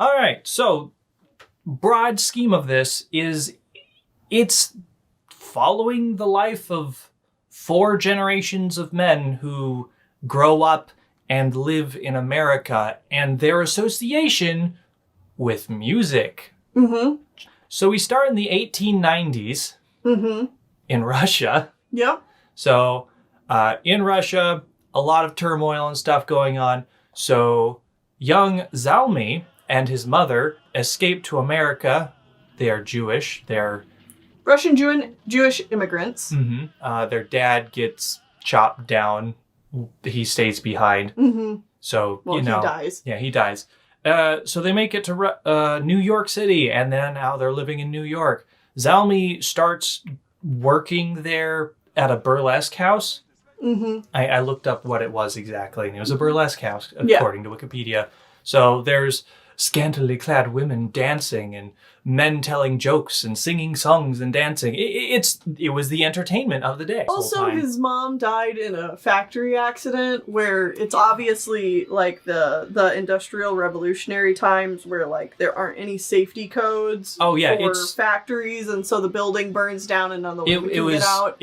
All right, so broad scheme of this is it's following the life of 4 generations of men who grow up and live in America and their association with music. Mm-hmm. So we start in the 1890s in Russia. Yep. So in Russia, a lot of turmoil and stuff going on. So young Zalmy and his mother escape to America. They are Jewish. They're Russian Jewish immigrants. Their dad gets chopped down. He stays behind. So, Well, he dies. Yeah, he dies. So they make it to New York City, and then now they're living in New York. Zalmy starts working there at a burlesque house. I looked up what it was exactly, and it was a burlesque house, according to Wikipedia. So there's scantily clad women dancing and men telling jokes and singing songs and dancing. It was the entertainment of the day. Also, his mom died in a factory accident where it's obviously like the industrial revolutionary times where like there aren't any safety codes for factories, and so the building burns down and none of the women can get out.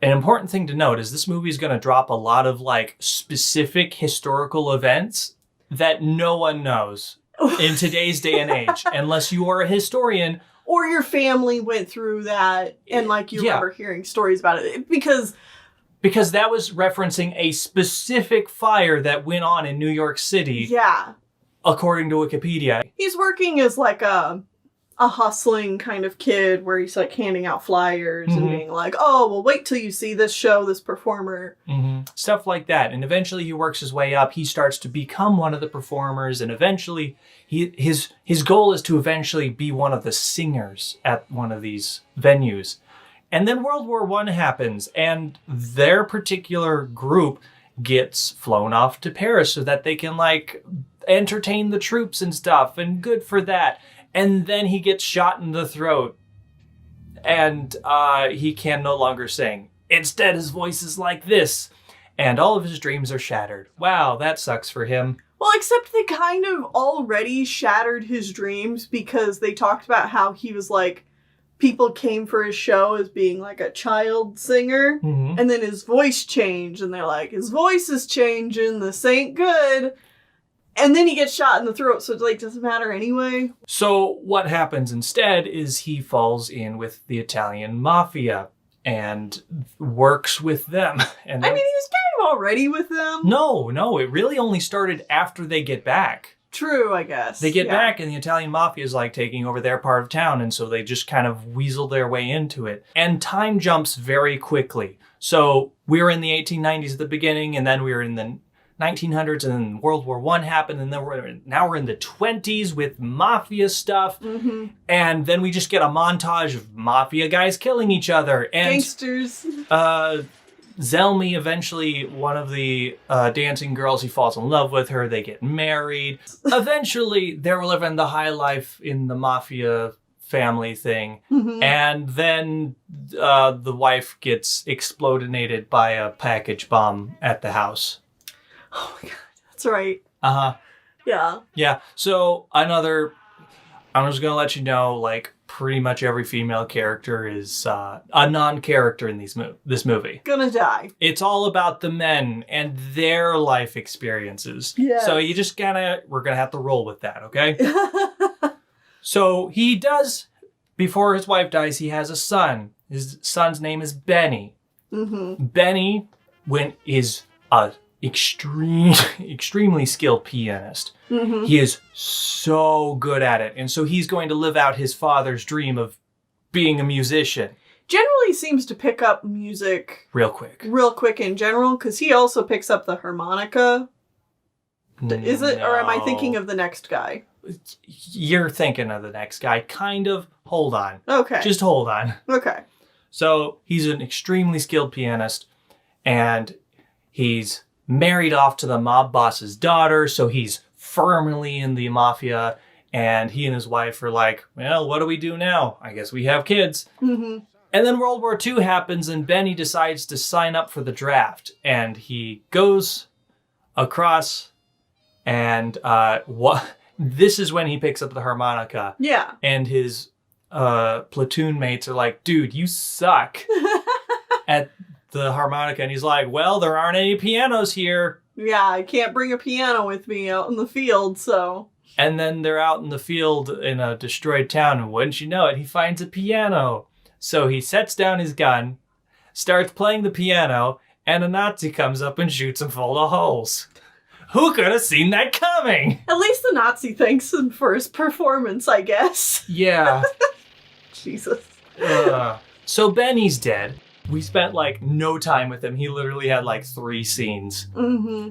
An important thing to note is this movie is going to drop a lot of like specific historical events that no one knows in today's day and age, unless you are a historian. Or your family went through that and like you remember hearing stories about it. Because that was referencing a specific fire that went on in New York City. Yeah. According to Wikipedia. He's working as like a hustling kind of kid where he's like handing out flyers and being like, oh, well, wait till you see this show, this performer. Stuff like that. And eventually he works his way up. He starts to become one of the performers. And eventually his goal is to eventually be one of the singers at one of these venues. And then World War I happens, and their particular group gets flown off to Paris so that they can like entertain the troops and stuff. And good for that. And then he gets shot in the throat, and he can no longer sing. Instead, his voice is like this, and all of his dreams are shattered. Wow, that sucks for him. Well, except they kind of already shattered his dreams because they talked about how he was like, people came for his show as being like a child singer, and then his voice changed, and they're like, his voice is changing, this ain't good. And then he gets shot in the throat, so it like doesn't matter anyway. So what happens instead is he falls in with the Italian mafia and works with them. And I mean, he was kind of already with them. No, it really only started after they get back. True, I guess. They get back and the Italian mafia is like taking over their part of town, and so they just kind of weasel their way into it. And time jumps very quickly. So we were in the 1890s at the beginning, and then we were in the 1900s, and then World War I happened, and then now we're in the 20s with mafia stuff, and then we just get a montage of mafia guys killing each other. And gangsters. Zelmy, eventually, one of the dancing girls, he falls in love with her, they get married. Eventually, they're living the high life in the mafia family thing, and then the wife gets explodinated by a package bomb at the house. Oh my god, that's right. Yeah. Yeah. So I'm just gonna let you know, like, pretty much every female character is a non-character in this movie. Gonna die. It's all about the men and their life experiences. Yeah. So we're gonna have to roll with that, okay? So he does, before his wife dies, he has a son. His son's name is Benny. Benny is a extremely skilled pianist. He is so good at it, and so he's going to live out his father's dream of being a musician. Generally seems to pick up music real quick in general, because he also picks up the harmonica. Is it, or am I thinking of the next guy? You're thinking of the next guy, kind of. Hold on. Okay. Just hold on. Okay. So he's an extremely skilled pianist, and he's married off to the mob boss's daughter, so he's firmly in the mafia, and he and his wife are like, well, what do we do now? I guess we have kids. And then World War II happens, and Benny decides to sign up for the draft, and he goes across, and this is when he picks up the harmonica. Yeah. And his platoon mates are like, dude, you suck at the harmonica. And he's like, well, there aren't any pianos here. Yeah, I can't bring a piano with me out in the field, so... And then they're out in the field in a destroyed town, and wouldn't you know it, he finds a piano. So he sets down his gun, starts playing the piano, and a Nazi comes up and shoots him full of holes. Who could have seen that coming? At least the Nazi thanks him for his performance, I guess. Yeah. Jesus. So Benny's dead. We spent, like, no time with him. He literally had, like, 3 scenes. Mm-hmm.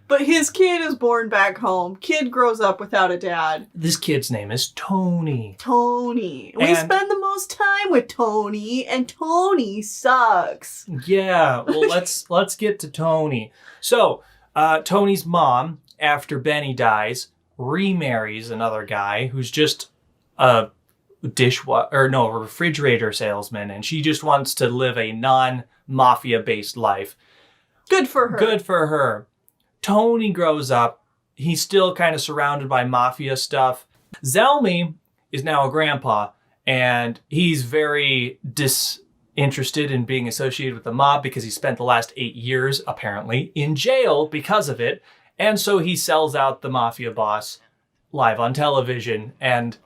But his kid is born back home. Kid grows up without a dad. This kid's name is Tony. Tony. We spend the most time with Tony, and Tony sucks. Yeah, well, let's get to Tony. So, Tony's mom, after Benny dies, remarries another guy who's just a refrigerator salesman, and she just wants to live a non-mafia-based life. Good for her. Good for her. Tony grows up. He's still kind of surrounded by mafia stuff. Zelmy is now a grandpa, and he's very disinterested in being associated with the mob because he spent the last 8 years, apparently, in jail because of it. And so he sells out the mafia boss live on television, and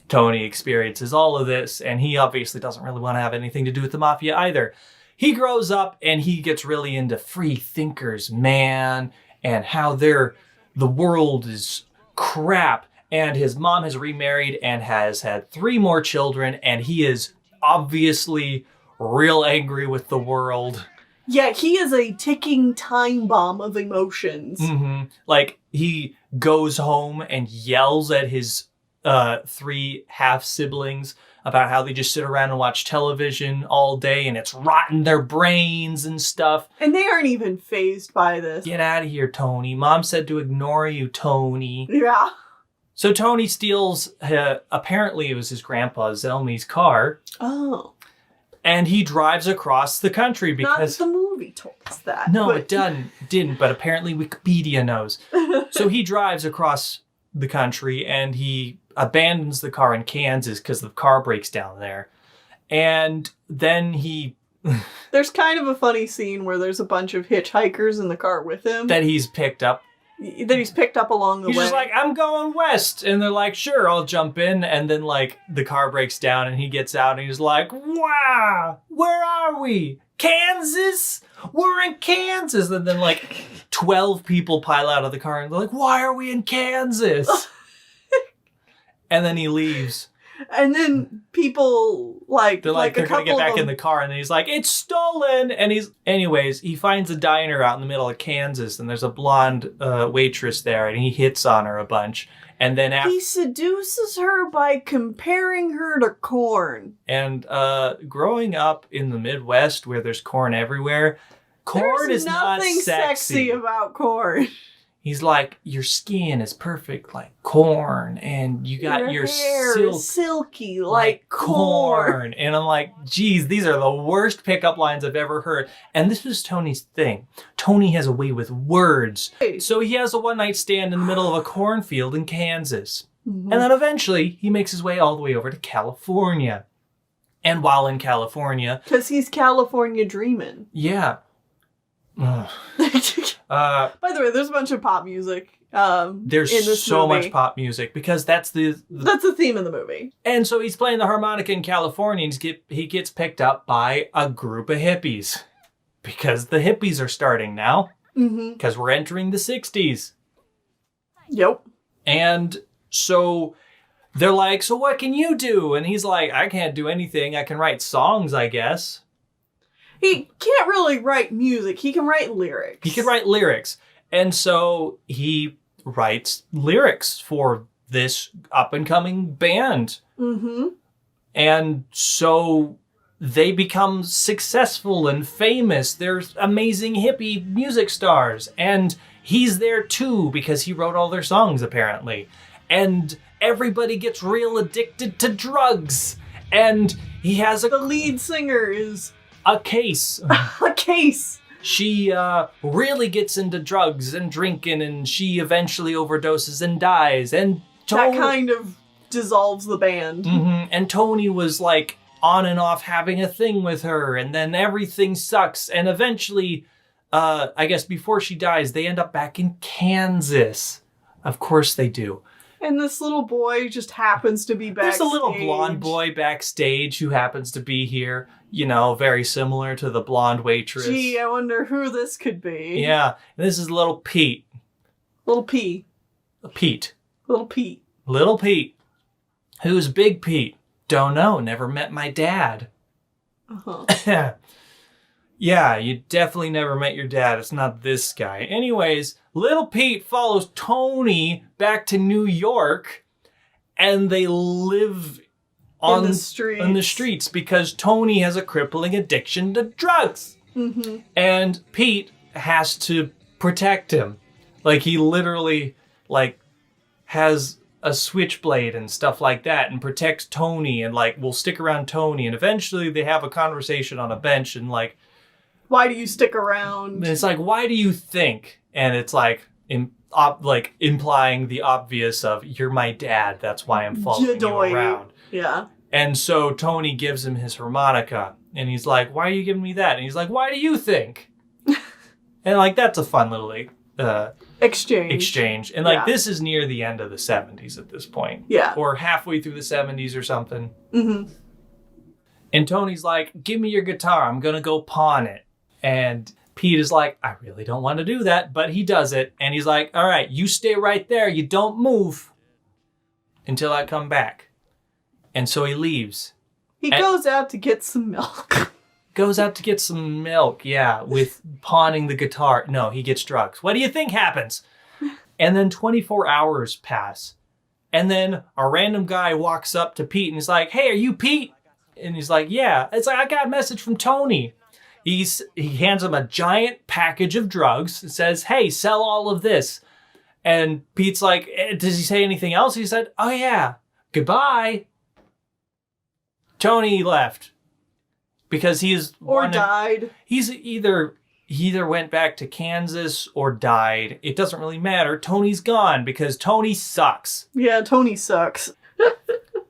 Tony experiences all of this, and he obviously doesn't really want to have anything to do with the mafia either. He grows up, and he gets really into free thinkers, man, and how the world is crap. And his mom has remarried and has had 3 more children, and he is obviously real angry with the world. Yeah, he is a ticking time bomb of emotions. Mm-hmm. Like, he goes home and yells at his 3 half-siblings about how they just sit around and watch television all day and it's rotting their brains and stuff. And they aren't even fazed by this. Get out of here, Tony. Mom said to ignore you, Tony. Yeah. So Tony steals, apparently it was his grandpa Zelmy's car. Oh. And he drives across the country because... Not the movie told us that. No, it didn't, but apparently Wikipedia knows. So he drives across the country and he abandons the car in Kansas because the car breaks down there. And then he... There's kind of a funny scene where there's a bunch of hitchhikers in the car with him. That he's picked up. Along the way. He's just like, I'm going west. And they're like, sure, I'll jump in. And then, like, the car breaks down and he gets out and he's like, wow, where are we? Kansas? We're in Kansas. And then, like, 12 people pile out of the car and they're like, why are we in Kansas? And then he leaves. And then people, like... They're like, they're going to get back in the car. And then he's like, it's stolen! And anyways, he finds a diner out in the middle of Kansas. And there's a blonde waitress there. And he hits on her a bunch. And then he seduces her by comparing her to corn. And growing up in the Midwest where there's corn everywhere, corn is not sexy. There's nothing sexy about corn. He's like, your skin is perfect like corn, and you got your hair is silky like corn. And I'm like, geez, these are the worst pickup lines I've ever heard. And this was Tony's thing. Tony has a way with words. So he has a one-night stand in the middle of a cornfield in Kansas. Mm-hmm. And then eventually he makes his way all the way over to California. And while in California... Because he's California dreaming. Yeah. By the way, there's a bunch of pop music. There's in this so movie. much pop music because that's the theme of the movie. And so he's playing the harmonica in California and he gets picked up by a group of hippies because the hippies are starting now because we're entering the 60s. Yep. And so they're like, so what can you do? And he's like, I can't do anything. I can write songs, I guess. He can't really write music. He can write lyrics. He can write lyrics. And so he writes lyrics for this up-and-coming band. Mm-hmm. And so they become successful and famous. They're amazing hippie music stars. And he's there too because he wrote all their songs, apparently. And everybody gets real addicted to drugs. And he has The lead singer is... a case. A case. She really gets into drugs and drinking, and she eventually overdoses and dies. And that kind of dissolves the band. And Tony was like on and off having a thing with her, and then everything sucks. And eventually, I guess before she dies, they end up back in Kansas. Of course they do. And this little boy just happens to be backstage. There's a little blonde boy backstage who happens to be here. You know, very similar to the blonde waitress. Gee, I wonder who this could be. Yeah, and this is little Pete. Little P. Pete. Little Pete. Little Pete. Who's Big Pete? Don't know. Never met my dad. Uh-huh. Yeah, you definitely never met your dad. It's not this guy. Anyways, little Pete follows Tony back to New York, and they live on the streets. On the streets because Tony has a crippling addiction to drugs. And Pete has to protect him. Like, he literally, like, has a switchblade and stuff like that and protects Tony and, like, will stick around Tony. And eventually they have a conversation on a bench and, like... Why do you stick around? And it's like, why do you think? And it's like, implying the obvious of, you're my dad, that's why I'm following you around. Yeah. And so Tony gives him his harmonica. And he's like, why are you giving me that? And he's like, why do you think? And, like, that's a fun little, like... exchange. And, like, this is near the end of the 70s at this point. Yeah. Or halfway through the 70s or something. And Tony's like, give me your guitar. I'm going to go pawn it. And Pete is like, I really don't want to do that. But he does it. And he's like, all right, you stay right there. You don't move until I come back. And so he leaves. He goes out to get some milk. Goes out to get some milk, yeah, with pawning the guitar. No, he gets drugs. What do you think happens? And then 24 hours pass. And then a random guy walks up to Pete and he's like, hey, are you Pete? And he's like, yeah. It's like, I got a message from Tony. He hands him a giant package of drugs and says, hey, sell all of this. And Pete's like, does he say anything else? He said, oh, yeah, goodbye. Tony left. Because he's... died. He either went back to Kansas or died. It doesn't really matter. Tony's gone because Tony sucks. Yeah, Tony sucks.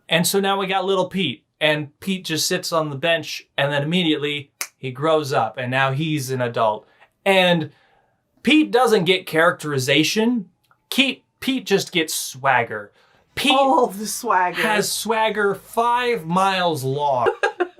And so now we got little Pete. And Pete just sits on the bench and then immediately he grows up and now he's an adult. And Pete doesn't get characterization. Pete just gets swagger. Pete all the swagger. Has swagger 5 miles long.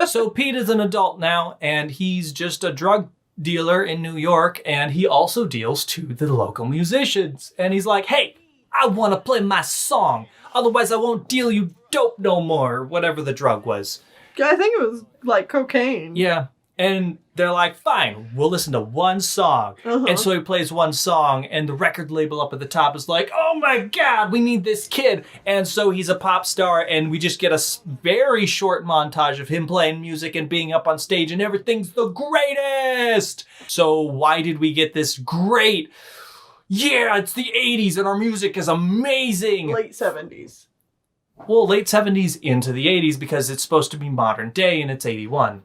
So Pete is an adult now, and he's just a drug dealer in New York, and he also deals to the local musicians. And he's like, hey, I want to play my song. Otherwise, I won't deal you dope no more, or whatever the drug was. I think it was, like, cocaine. Yeah. And they're like, fine, we'll listen to one song. And so he plays one song, and the record label up at the top is like, oh my God, we need this kid. And so he's a pop star, and we just get a very short montage of him playing music and being up on stage, and everything's the greatest. So why did we get this great, yeah, it's the 80s, and our music is amazing. Late 70s. Well, late 70s into the 80s, because it's supposed to be modern day, and it's 81.